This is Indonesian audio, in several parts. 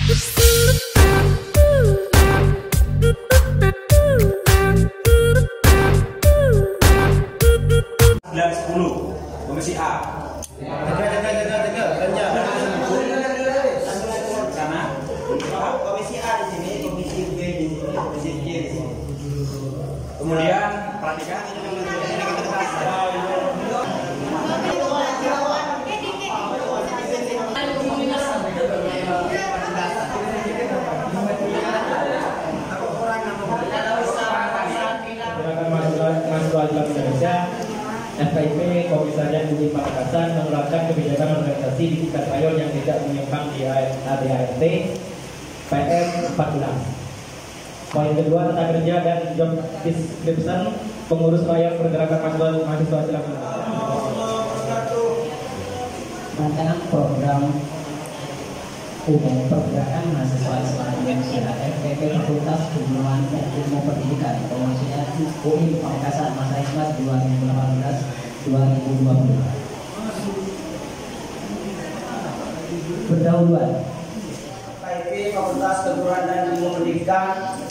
Komisi A. Komisi A di sini, komisi B di sini, komisi C di sini. Kemudian perhatikan Indonesia, FKIP Komisariat Uni Pamekasan menerapkan kebijakan organisasi di tingkat mayor yang tidak menyimpang di ADART PM 14. Poin kedua tentang kerja dan job description pengurus mayor pergerakan mahasiswa Islam Indonesia. Rancangan program umum pergerakan mahasiswa Islam Indonesia FKIP Fakultas Keguruan dan Ilmu Pendidikan Komisariat UI Pamekasan masa Islam 2018-2020 berdahuluan. FKIP Fakultas Keguruan dan Ilmu Pendidikan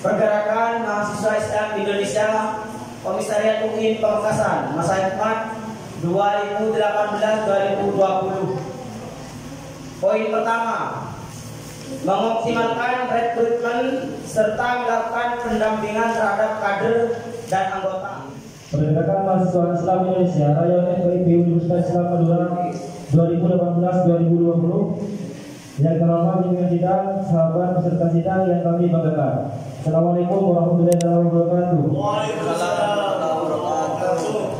Pergerakan Mahasiswa Islam Indonesia Komisariat UI Pamekasan masa Islam 2018-2020. Poin pertama, mengoptimalkan rekrutmen serta melakukan pendampingan terhadap kader dan anggota. Pergerakan mahasiswa Islam Indonesia Rayon FKIP Universitas Islam Madura 2018-2020. Yang terhormat pimpinan sidang, sahabat peserta sidang yang kami banggakan. Assalamualaikum warahmatullahi wabarakatuh. Waalaikumsalam warahmatullahi.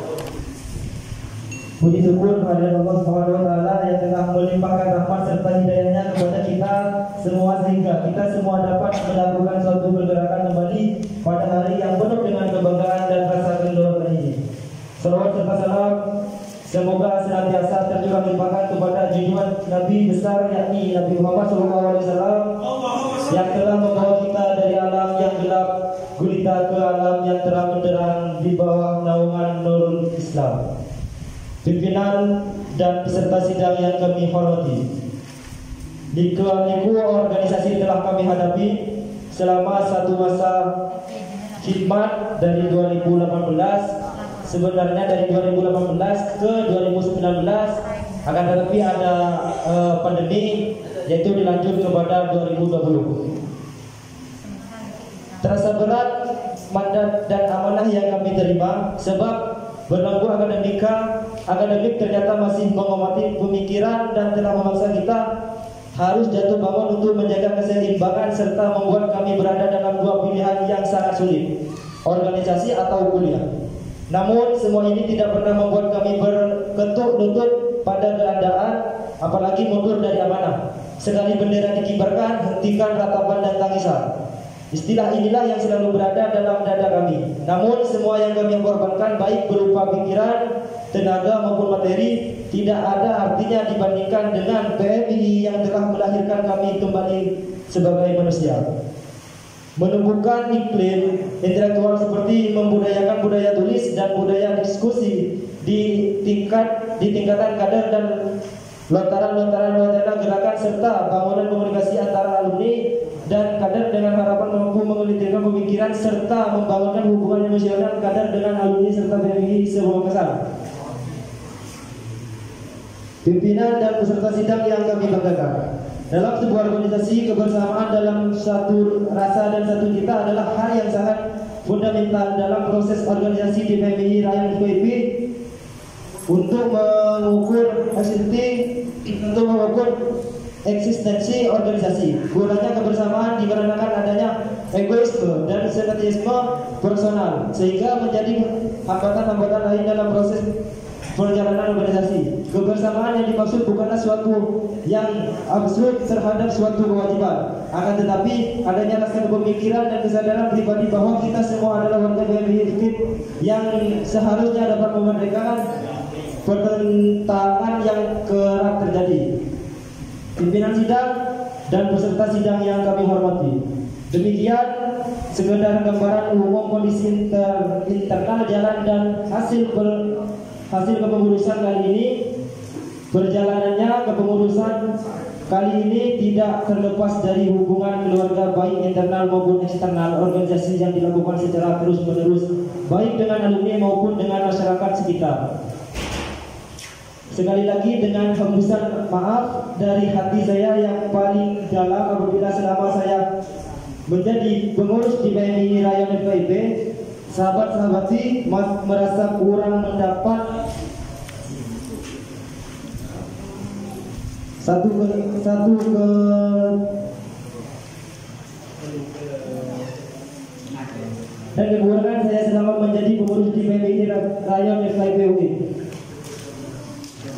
Puji syukur kehadirat Allah Subhanahu wa taala yang telah melimpahkan rahmat serta hidayahnya kepada kita semua sehingga kita semua dapat melakukan suatu pergerakan kembali pada hari yang penuh dengan kebanggaan dan rasa kedaulatan ini. Salawat serta salam semoga senantiasa tercurah limpahkan kepada junjungan Nabi besar yakni Nabi Muhammad SAW yang telah membawa kita dari alam yang gelap gulita ke alam yang terang benderang di bawah naungan Nurul Islam. Pimpinan dan peserta sidang yang kami hormati, liku-liku organisasi telah kami hadapi selama satu masa khidmat dari 2018, sebenarnya dari 2018 ke 2019, akan tetapi ada pandemi yaitu dilanjut kepada 2020. Terasa berat mandat dan amanah yang kami terima sebab berlaku akademik ternyata masih mengamati pemikiran dan telah memaksa kita harus jatuh bangun untuk menjaga keseimbangan serta membuat kami berada dalam dua pilihan yang sangat sulit, organisasi atau kuliah. Namun semua ini tidak pernah membuat kami berketuk lutut pada keadaan, apalagi mundur dari amanah. Sekali bendera dikibarkan, hentikan ratapan dan tangisan. Istilah inilah yang selalu berada dalam dada kami. Namun semua yang kami korbankan baik berupa pikiran, tenaga maupun materi tidak ada artinya dibandingkan dengan PMI yang telah melahirkan kami kembali sebagai manusia. Menumbuhkan iklim intelektual seperti membudayakan budaya tulis dan budaya diskusi di tingkatan kader dan lontaran wacana gerakan serta bangunan komunikasi antara alumni dan kader dengan harapan mampu mengelitihkan pemikiran serta membangunkan hubungan emosional kader dengan alumni serta PMI sebuah kesan. Pimpinan dan peserta sidang yang kami banggakan, dalam sebuah organisasi kebersamaan dalam satu rasa dan satu cita adalah hal yang sangat fundamental dalam proses organisasi di PMI Rayon FKIP untuk mengukur eksistensi organisasi. Gunanya kebersamaan dikarenakan adanya egoisme dan fanatisme personal sehingga menjadi hambatan-hambatan lain dalam proses perjalanan organisasi. Kebersamaan yang dimaksud bukanlah suatu yang absolut terhadap suatu kewajiban, akan tetapi adanya rasa pemikiran dan kesadaran pribadi bahwa kita semua adalah warga PMI yang seharusnya dapat memerdekakan pertentangan yang kerap terjadi. Pimpinan sidang dan peserta sidang yang kami hormati, demikian sekedar gambaran umum kondisi internal jalan dan hasil kepengurusan kali ini. Perjalanannya kepengurusan kali ini tidak terlepas dari hubungan keluarga baik internal maupun eksternal organisasi yang dilakukan secara terus-menerus baik dengan alumni maupun dengan masyarakat sekitar. Sekali lagi dengan hembusan maaf dari hati saya yang paling dalam apabila selama saya menjadi pengurus di PMI Rayon FKIP, sahabat-sahabati merasa kurang mendapat satu dan kekurangan saya selama menjadi pengurus di PMI Rayon FKIP UI.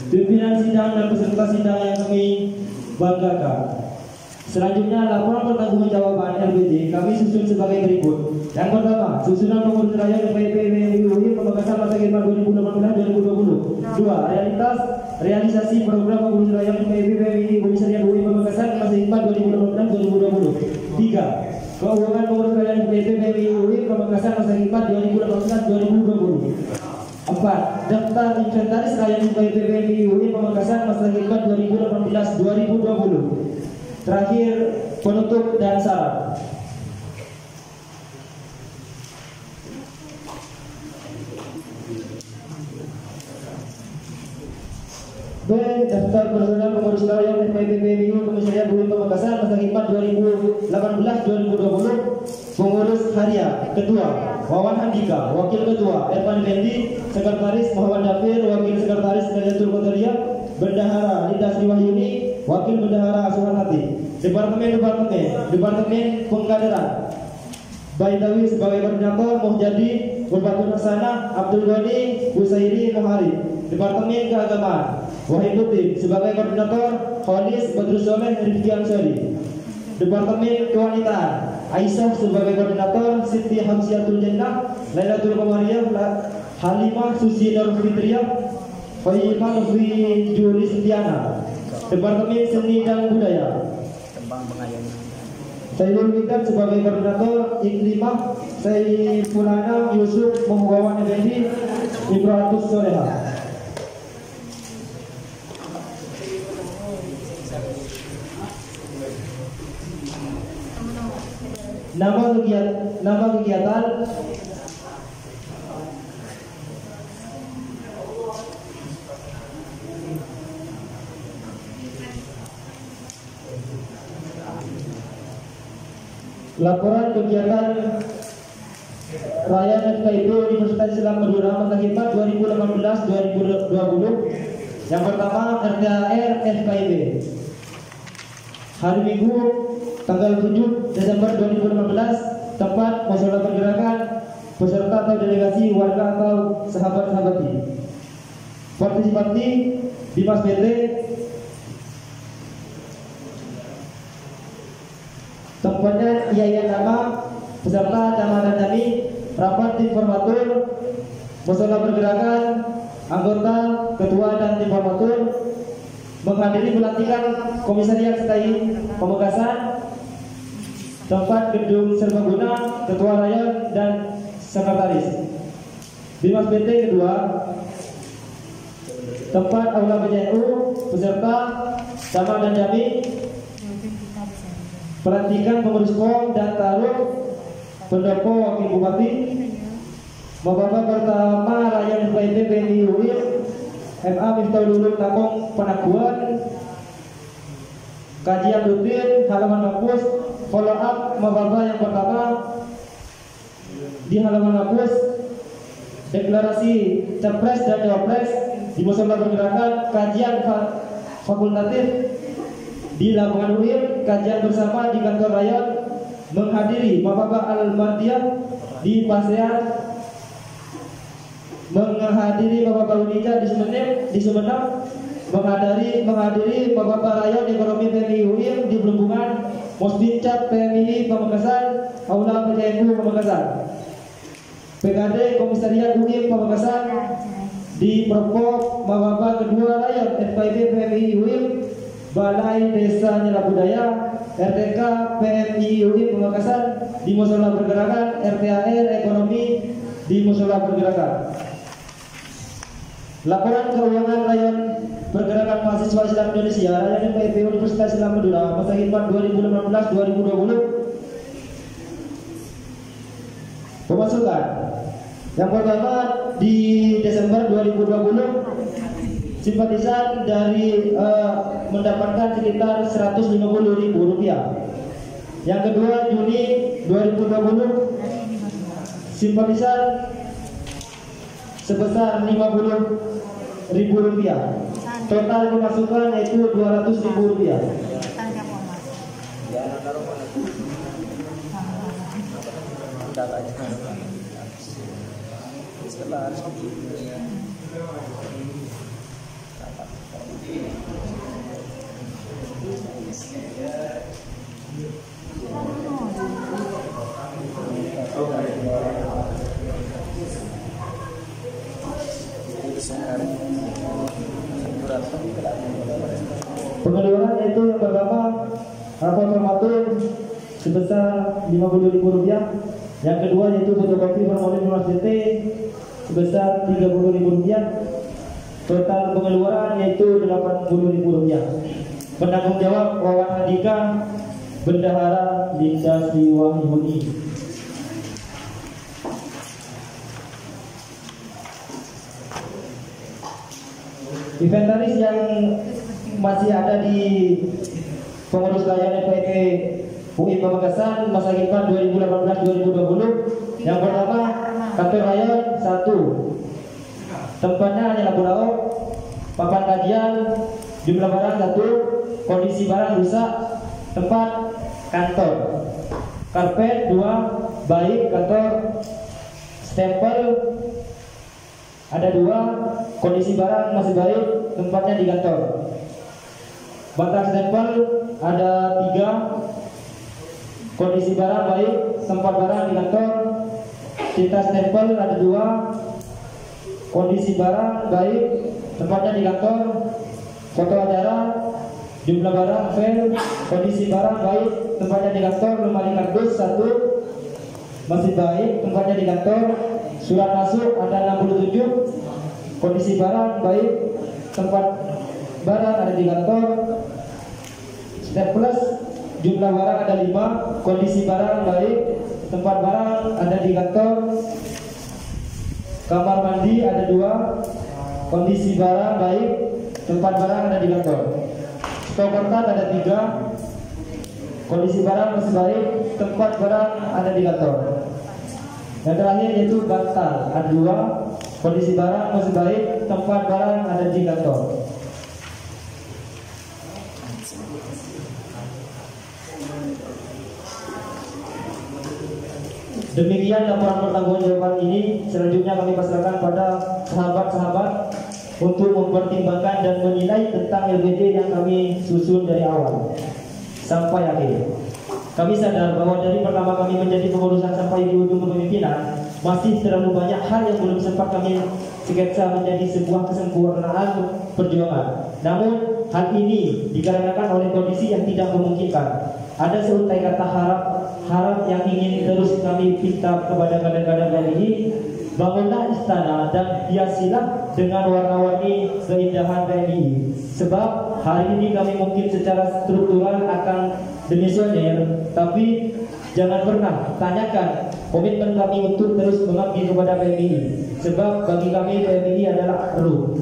Pimpinan sidang dan peserta sidang yang kami banggakan. Selanjutnya laporan pertanggungjawaban LPJ kami susun sebagai berikut. Yang pertama, susunan pengurus Rayon FKIP UI Pamekasan masa khidmat 2018-2020. 2. Realisasi program pengurus Rayon FKIP Indonesia UI Pamekasan masa khidmat 2018-2020. 3. Keuangan pengurus Rayon FKIP UI Pamekasan masa khidmat 2018-2020. 4. Daftar inventaris Rayon FKIP UI Pamekasan masa khidmat 2018-2020. Terakhir, penutup dan syarat. B. Daftar personal pengurus Rayon FKIP Komisariat UI Pamekasan masa khidmat 2018-2020. Pengurus harian: Ketua Wawan Handika, Wakil Ketua Ervan Bendi, Sekretaris Muhammad Dafir, Wakil Sekretaris Najatul Kotaria, Bendahara Linda Sri Wahyuni, Wakil Bendahara Asuhan Hati. Departemen Pengkaderan: Baitawi sebagai koordinator, Muhjadi Ulfatul Hasanah, Abdul Ghani, Busairi Muhari. Departemen Keagamaan: Wahiduddin sebagai koordinator, Kholis Badrus Soleh Rifki Ansori. Departemen Kewanitaan: Aisyah sebagai koordinator, Siti Hamsiatul Jannah, Lailatul Qamariyah, Halimah Susi Darul Fitriyah, Faimah Lutfi Juli Setiana. Departemen Seni dan Budaya: Sayyidul Mikat sebagai koordinator, Iklimah Sayyidulana Yusuf Muhammad Effendi, Ibratus Soleha. Nama kegiatan laporan kegiatan Rayon FKIP Universitas Islam Madura masa khidmat 2018-2020. Yang pertama, RTAR FKIP. Hari Minggu tanggal 7 Desember 2015, tempat musyawarah pergerakan, peserta atau delegasi warga atau sahabat-sahabati. Partisipanti Dimas PT. Tempatnya Yayan Nama, peserta nama dan nami, rapat informatur, musyawarah pergerakan, anggota, ketua dan informatur, menghadiri pelantikan Komisariat Stay Pamekasan, tempat gedung serbaguna, ketua rayon dan sekretaris. Dimas PT kedua, tempat aula PJNU, peserta, sama dan jami, pelantikan pengurus KOM dan taruh, pendopo wakil bupati, Bapak pertama Rayon FKIP PMI UI, MA Miftahul Ulum Tapong Penakuan, kajian rutin halaman kampus, follow up Bapak yang pertama di halaman kampus, deklarasi capres dan cawapres di musyawarah pergerakan, kajian fakultatif di lapangan UIN, kajian bersama di kantor rayon, menghadiri Bapak Al-Mardiyah di Pasean, menghadiri Bapak Unija di Sumeneb, menghadiri Bapak Rayon Ekonomi PMI UIN di Belumpungan, Mosbincap PMI Pamekasan, Aula PJNU Pamekasan, PKD Komisariat UIN Pamekasan di Prokop Bapak kedua Rayon FKIP PMI UIN, Balai Desa Nila Budaya, RTK PMI UIN Pamekasan di musyawarah pergerakan, RTAR Ekonomi di musyawarah pergerakan. Laporan keuangan Rayon Pergerakan Mahasiswa Islam Indonesia Rayon FKIP Universitas Islam Madura masa khidmat 2015-2020. Pemasukan yang pertama di Desember 2020 simpatisan dari mendapatkan sekitar Rp150.000. Yang kedua Juni 2020 simpatisan sebesar Rp50.000. Total pemasukan yaitu Rp200.000. Pengeluaran yaitu yang pertama rapor formatur sebesar Rp50.000. Yang kedua yaitu fotokopi formulir lunas DT sebesar Rp30.000. Total pengeluaran yaitu Rp80.000. Penanggung jawab Wawan Handika Bendahara Linda Sriwahyuni. Inventaris yang masih ada di pengurus layanan FPIP UI Pamekasan masa khidmat 2018-2020. Yang pertama kantor rayon 1, tempatnya hanya lampu lauk, papan kajian, jumlah barang 1, kondisi barang rusak, tempat kantor, karpet 2, baik kantor, stempel ada 2, kondisi barang masih baik, tempatnya di kantor. Batang stempel ada 3, kondisi barang baik, tempat barang di kantor. Tinta stempel ada 2, kondisi barang baik, tempatnya di kantor. Foto acara, jumlah barang fail, kondisi barang baik, tempatnya di kantor. Lemari kardus 1, masih baik, tempatnya di kantor. Surat masuk ada 67, kondisi barang baik, tempat barang ada di kantor. Staples, jumlah barang ada 5, kondisi barang baik, tempat barang ada di kantor. Kamar mandi ada 2, kondisi barang baik, tempat barang ada di kantor. Stok kertas ada 3, kondisi barang masih baik, tempat barang ada di kantor. Yang terakhir yaitu bantal ada 2, kondisi barang masih baik, tempat barang ada di kantor. Demikian laporan pertanggungjawaban ini. Selanjutnya kami pasrahkan pada sahabat-sahabat untuk mempertimbangkan dan menilai tentang LPD yang kami susun dari awal sampai akhir. Kami sadar bahwa dari pertama kami menjadi pengurusan sampai di ujung kepemimpinan masih terlalu banyak hal yang belum sempat kami sketsa menjadi sebuah kesempurnaan perjuangan. Namun hal ini dikarenakan oleh kondisi yang tidak memungkinkan. Ada seuntai kata harap yang ingin terus kami pinta kepada kader-kader PMI. Bangunlah istana dan hiasilah dengan warna-warni keindahan PMI. Sebab hari ini kami mungkin secara struktural akan demisioner, tapi jangan pernah tanyakan komitmen kami untuk terus mengabdi kepada PMI. Sebab bagi kami PMI adalah ruh.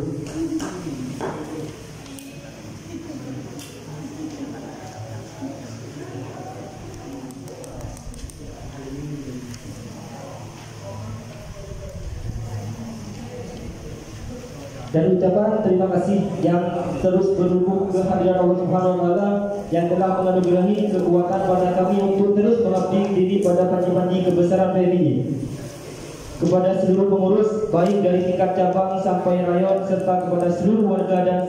Dan ucapan terima kasih yang terus berhubung kehadiran Allah Subhanahu wa Ta'ala yang telah menganugerahi kekuatan pada kami untuk terus mengabdi diri pada panji-panji kebesaran PMI. Kepada seluruh pengurus baik dari tingkat cabang sampai rayon serta kepada seluruh warga dan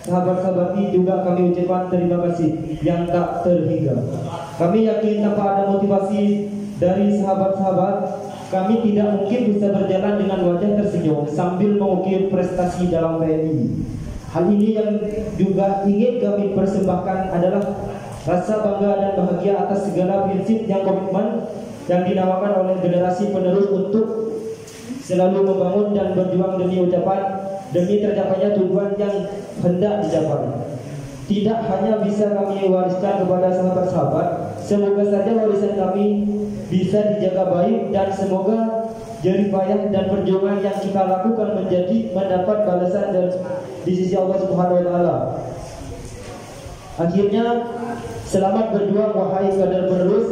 sahabat-sahabat ini juga kami ucapkan terima kasih yang tak terhingga. Kami yakin tanpa ada motivasi dari sahabat-sahabat, kami tidak mungkin bisa berjalan dengan wajah tersenyum sambil mengukir prestasi dalam PMI. Hal ini yang juga ingin kami persembahkan adalah rasa bangga dan bahagia atas segala prinsip yang komitmen yang dinamakan oleh generasi penerus untuk selalu membangun dan berjuang demi ucapan demi tercapainya tujuan yang hendak dicapai. tidak hanya bisa kami wariskan kepada sahabat-sahabat, semoga saja warisan kami bisa dijaga baik dan semoga jerih payah dan perjuangan yang kita lakukan mendapat balasan di sisi Allah Subhanahu wa taala. Akhirnya, selamat berjuang wahai kader penerus,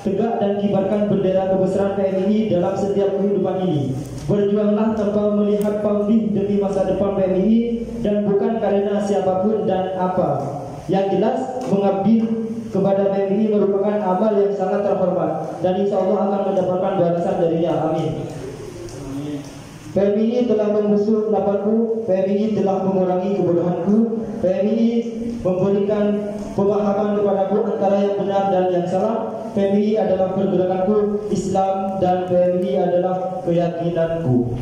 tegak dan kibarkan bendera kebesaran PMII dalam setiap kehidupan ini. Berjuanglah tanpa melihat pamrih demi masa depan PMII dan bukan karena siapapun dan apa. Yang jelas, mengabdi kepada PMII merupakan amal yang sangat terhormat dan insya Allah akan mendapatkan balasan darinya. Amin. PMII telah mengusur lapangku, PMII telah mengurangi kebodohanku, PMII memberikan pemahaman kepadaku antara yang benar dan yang salah. PMII adalah pergerakanku Islam dan PMII adalah keyakinanku.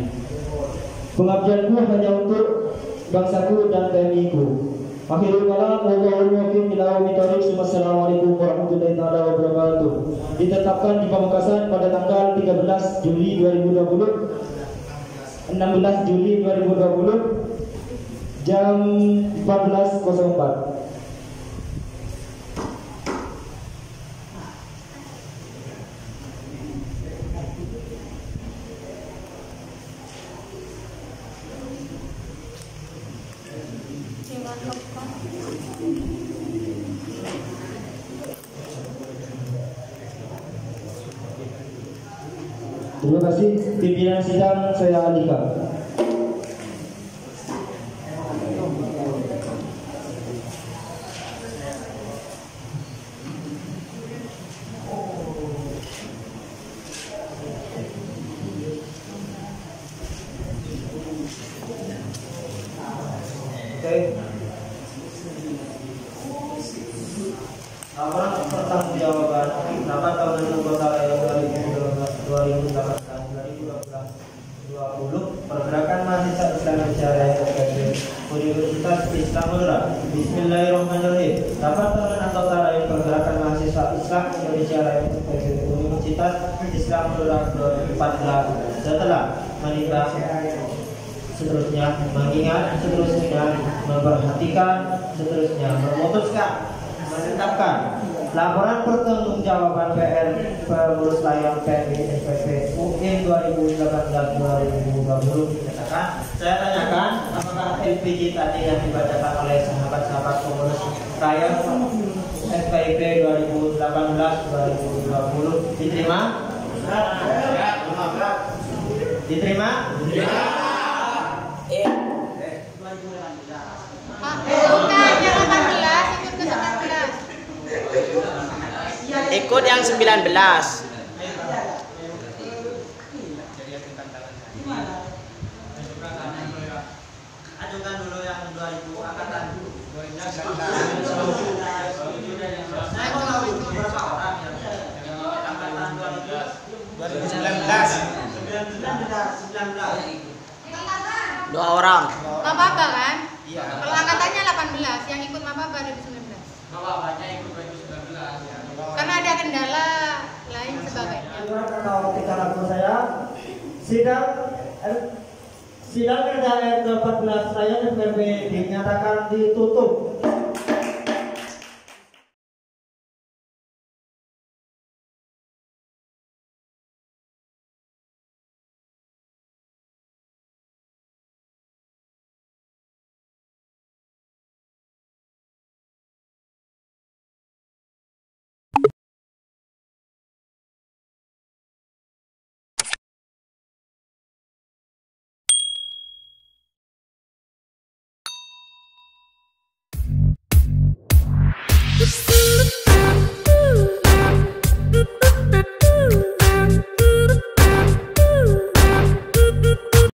Pengabdianku hanya untuk bangsaku dan PMII-ku. Akhirul kalam, wallahul muwaffiq ila aqwamit thoriq. Wassalamualaikum warahmatullahi wabarakatuh. Ditetapkan di Pamekasan pada tanggal 13 Juli 2020, 16 Juli 2020, jam 14.04. Terima kasih. Pimpinan sidang saya alihkan. Laporan pertanggungjawaban rapat tahunan anggota rakyat 2018-2020 pergerakan mahasiswa Islam secara Universitas Islam Madura. Bismillahirrahmanirrahim. Rapat tahunan anggota rakyat pergerakan mahasiswa Islam Indonesia Universitas Islam Madura 2014 setelah menimbang seterusnya, mengingat seterusnya, memperhatikan seterusnya, memutuskan, menetapkan laporan pertanggungjawaban PR pengurus layan PMI SPP UIN 2018-2020 dinyatakan. Saya tanyakan, apakah LPG tadi yang dibacakan oleh sahabat-sahabat pengurus layan SPP 2018-2020 diterima? Diterima? Ikut yang 19. Ajukan dulu yang 2000 angkatan 2019. Saya mau tahu itu berapa orang yang angkatan 2019. 2 orang. Mababa kan? Iya. Kalau angkatannya 18, yang ikut Mababa 2019. Mababanya ikut 2019 ya. Karena ada kendala lain sebagainya. Kalau kita laku saya sidang kerja R14 saya FRB dinyatakan ditutup.